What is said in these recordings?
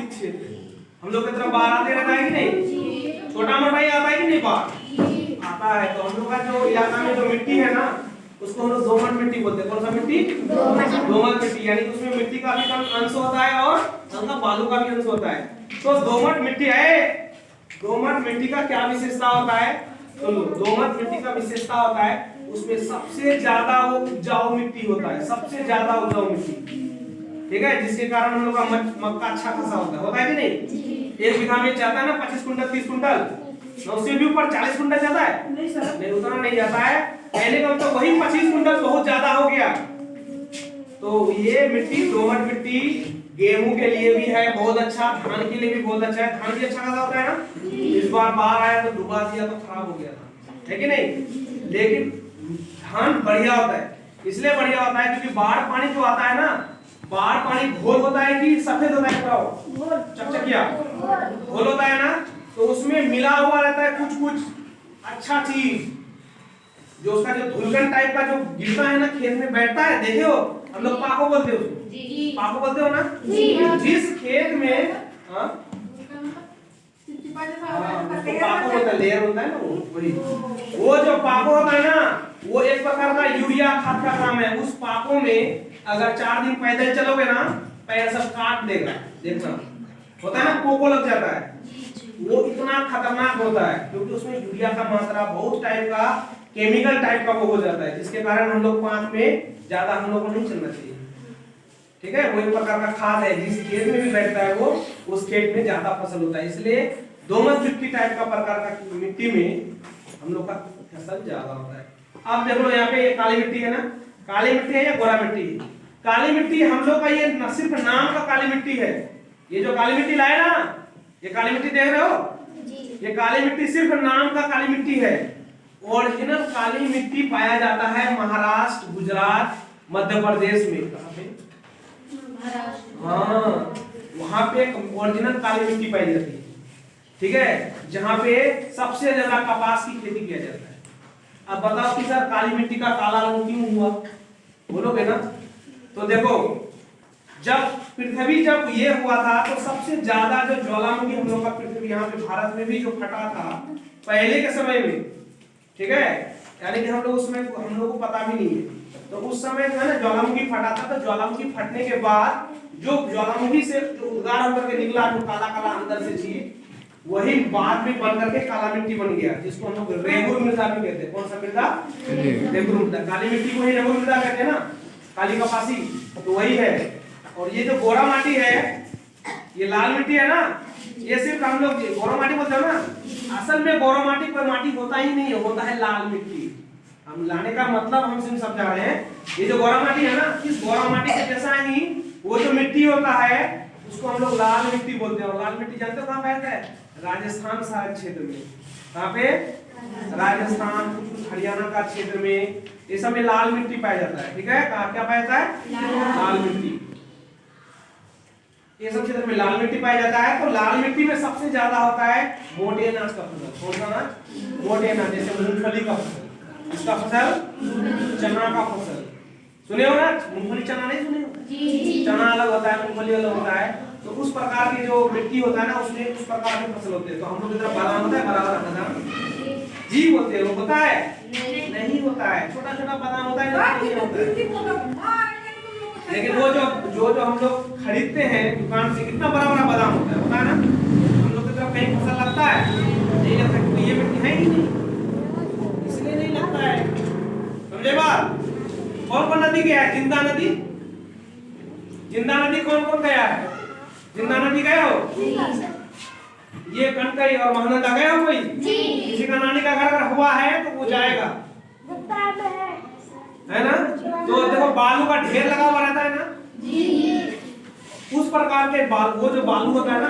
बाढ़ग्रसित क्षेत्र, हम लोग की तरफ बाढ़ आते रहता है कि नहीं, छोटा मोटा ही आता है कि नहीं बाढ़ आता है। तो हम लोग का जो इलाका में जो मिट्टी है ना उसको हम लोग दोमट मिट्टी बोलते हैं। कौन सा मिट्टी? दोमट मिट्टी, यानी उसमें मिट्टी का भी कम अंश होता है और हल्का बालू का भी अंश होता है। तो दोमट मिट्टी है, दोमट मिट्टी का क्या विशेषता होता है? तो दोमट मिट्टी का विशेषता होता है उसमें सबसे ज्यादा वो उपजाऊ मिट्टी होता है, सबसे ज्यादा उपजाऊ मिट्टी, ठीक है, जिसके कारण हम लोग का मक्का अच्छा खासा होता है कि नहीं? एक बीघा में जाता है ना 25 कुंटल 30 कुंटल, उससे भी ऊपर 40 कुंटल जाता है? नहीं सर, नहीं उतना नहीं जाता है। पहले का तो वही 25 कुंटल बहुत ज्यादा हो गया। तो ये मिट्टी दोमट मिट्टी गेहूं के लिए भी है बहुत अच्छा, धान के लिए भी बहुत अच्छा है। धान भी अच्छा खासा होता है ना। इस बार बाढ़ आया तो डुबा दिया तो खराब हो गया था, है कि नहीं? लेकिन धान बढ़िया होता है, इसलिए बढ़िया होता है क्योंकि बाढ़ पानी जो आता है ना, बाढ़ पानी घोल होता है कि सफेद होता है? बताओ, चकचकिया घोल होता है ना, तो उसमें मिला हुआ रहता है कुछ कुछ अच्छा चीज, जो उसका जो धुलकन टाइप का जो गिरता है ना खेत में बैठता है, देखे हो हम लोग पाको बोलते हो, पाको बोलते हो ना। जिस खेत में पाको होता है, लेयर होता है ना वही, वो जो पाको होता है ना वो एक प्रकार का यूरिया खाद का काम है। उस पाको में अगर 4 दिन पैदल चलोगे ना पैर सब काट देगा, देखना होता है ना, पोको लग जाता है। वो इतना खतरनाक होता है क्योंकि उसमें यूरिया का मात्रा बहुत टाइप का केमिकल टाइप का वो हो जाता है, जिसके कारण हम लोग 5 में ज्यादा हम लोग को नहीं चलना चाहिए, ठीक है। वो एक प्रकार का खाद है, जिस खेत में भी बैठता है वो उस खेत में ज्यादा फसल होता है। इसलिए दोमट मिट्टी टाइप का प्रकार का मिट्टी में हम लोग का फसल ज्यादा होता है। अब देख लो यहाँ पे ये काली मिट्टी है ना, काली मिट्टी है या गोरा मिट्टी है? काली मिट्टी हम लोग का ये न सिर्फ नाम का काली मिट्टी है। ये जो काली मिट्टी लाए ना, ये काली मिट्टी देख रहे हो जी। ये काली मिट्टी सिर्फ नाम का काली मिट्टी है। ओरिजिनल काली मिट्टी पाया जाता है महाराष्ट्र, गुजरात, मध्य प्रदेश में। कहां पे? हाँ, वहां पे ओरिजिनल काली मिट्टी पाई जाती है, ठीक है, जहां पे सबसे ज्यादा कपास की खेती किया जाता है। अब बताओ कि सर काली मिट्टी का काला रंग क्यों हुआ, बोलोगे ना? तो देखो, जब पृथ्वी जब ये हुआ था तो सबसे ज्यादा जो ज्वालामुखी हम लोग का पृथ्वी यहाँ पे भारत में भी जो फटा था पहले के समय में, ठीक है, यानी कि हम लोग उसमें हम लोग को पता भी नहीं है। तो उस समय जो है ना ज्वालामुखी फटा था, तो ज्वालामुखी फटने के बाद जो ज्वालामुखी से जो उद्गार होकर के निकला, जो काला काला अंदर से चीज, वही बाद में बन करके काला मिट्टी बन गया, जिसको हम लोग रेगुर मृदा भी कहते हैं। कौन सा मृदा? रेगुर मृदा। काली मिट्टी को ही रेगुर मृदा कहते हैं ना, काली कपासी, तो वही है। और ये जो गोरा माटी है, ये लाल मिट्टी है ना, ये सिर्फ हम लोग गोरा माटी बोलते हैं ना, असल में गोरा माटी कोई माटी होता ही नहीं है, होता है लाल मिट्टी। हम लाने का मतलब हम सिर्फ समझा रहे हैं, ये जो गोरा माटी है ना, इस गोरा माटी के जैसा ही वो जो मिट्टी होता है उसको हम लोग लाल मिट्टी बोलते हैं। और लाल मिट्टी जानते हो कहाँ पाया है? राजस्थान शायद क्षेत्र में। कहाँ पे? राजस्थान, हरियाणा का क्षेत्र में, ये सब में लाल मिट्टी पाया जाता है, ठीक है। कहाँ क्या पाया जाता है? लाल मिट्टी, ये सब क्षेत्र में लाल मिट्टी पाया जाता है। तो लाल मिट्टी में सबसे ज्यादा होता है मोटे अनाज का फसल। कौन सा अनाज? मोटे अनाज, जैसे मूंगफली का फसल, इसका फसल, चना का फसल। सुने हो ना? मूंगफली चना नहीं सुने हो? जी। चना अलग होता है, मूंगफली अलग होता है। तो उस प्रकार की जो मिट्टी होता है ना, उसमें उस प्रकार के फसल होते हैं। तो हम लोग इधर बादाम होता है, बड़ा बड़ा बादाम जी बोलते हैं, वो होता है? नहीं होता है, छोटा छोटा बादाम होता है, नहीं होता है। लेकिन वो जो हम लोग खरीदते हैं दुकान से, कितना बड़ा बड़ा बादाम होता है ना। हम लोग की तरफ कहीं फसल लगता है? नहीं लगता, क्योंकि ये मिट्टी है ही नहीं, इसलिए नहीं लगता है। समझे बात? कौन कौन नदी गया है? जिंदा नदी, जिंदा नदी कौन कौन गया है? जिंदा नदी गए हो? ये कनकई और महानंदा गए हो कोई? किसी का नानी का घर अगर हुआ है तो वो जाएगा, है ना। तो देखो बालू का ढेर लगा हुआ रहता है ना जी। उस प्रकार के वो जो बालू होता है ना,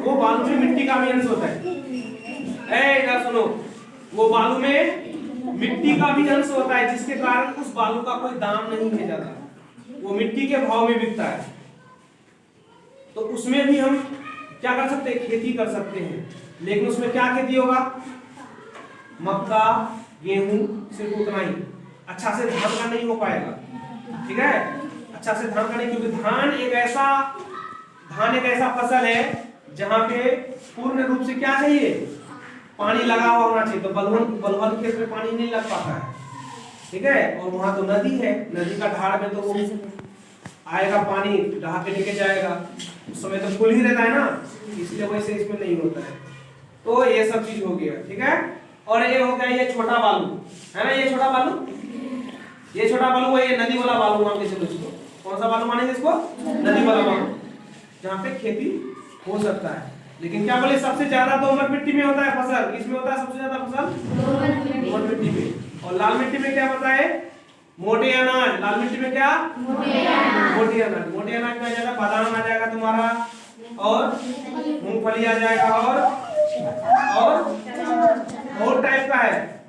वो बालू में मिट्टी का भी अंश होता है। इधर सुनो, वो बालू में मिट्टी का भी अंश होता है, जिसके कारण उस बालू का कोई दाम नहीं है ज्यादा, वो मिट्टी के भाव में बिकता है। तो उसमें भी हम क्या कर सकते हैं? खेती कर सकते हैं। लेकिन उसमें क्या खेती होगा? मक्का, गेहूं, सिर्फ उतना ही। अच्छा से धान का नहीं हो पाएगा, ठीक है, अच्छा से धान का नहीं, क्योंकि धान एक ऐसा धान एक ऐसा फसल है जहाँ पे पूर्ण रूप से क्या चाहिए, पानी लगा हुआ होना चाहिए। तो बलुआ खेत में पानी नहीं लग पाता है, ठीक है। और वहाँ तो नदी है, नदी का धार में तो वो आएगा पानी ढहा के लेके जाएगा, उस समय तो फुल ही रहता है ना, इसलिए वैसे इसमें नहीं होता है। तो ये सब चीज हो गया, ठीक है। और ये हो गया ये छोटा बालू है ना, ये छोटा बालू, ये छोटा बालू है, ये नदी वाला बालू मान के चलो इसको। कौन सा बालू मानेंगे इसको, नदी वाला बालू, जहाँ पे खेती हो सकता है। लेकिन क्या बोले सबसे ज्यादा दोमट मिट्टी में होता है फसल, किसमें होता है सबसे ज्यादा फसल, दोमट मिट्टी में। और लाल मिट्टी में क्या बताए, मोटे अनाज। लाल मिट्टी में क्या, मोटे अनाज। मोटे अनाज में आ जाएगा बादाम आ जाएगा तुम्हारा, और मूंगफली आ जाएगा, और बहुत टाइप का है,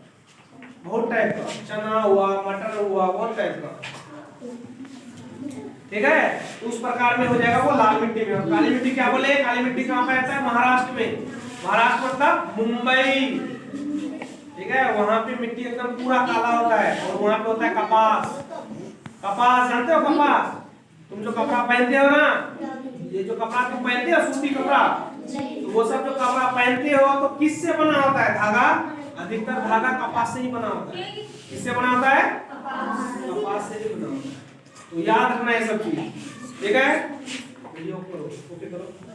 बहुत टाइप का, चना हुआ, मटर हुआ, बहुत टाइप का, ठीक है। उस प्रकार में हो जाएगा वो लाल मिट्टी में। और काली मिट्टी क्या बोले, काली मिट्टी कहाँ पे आता है, महाराष्ट्र में। महाराष्ट्र मतलब मुंबई, ठीक है। वहां पे मिट्टी एकदम पूरा काला होता है, और वहां पे होता है कपास। कपास जानते हो, कपास तुम जो कपड़ा पहनते हो ना, ये जो कपड़ा तुम पहनते हो सूती कपड़ा, तो वो सब जो कपड़ा पहनते हो तो किससे बना होता है, धागा, अधिकतर धागा कपास से ही बना होता है। किससे बना होता है, कपास से ही बना होता है। तो याद रखना ये सब चीज, ठीक है। ओके करो।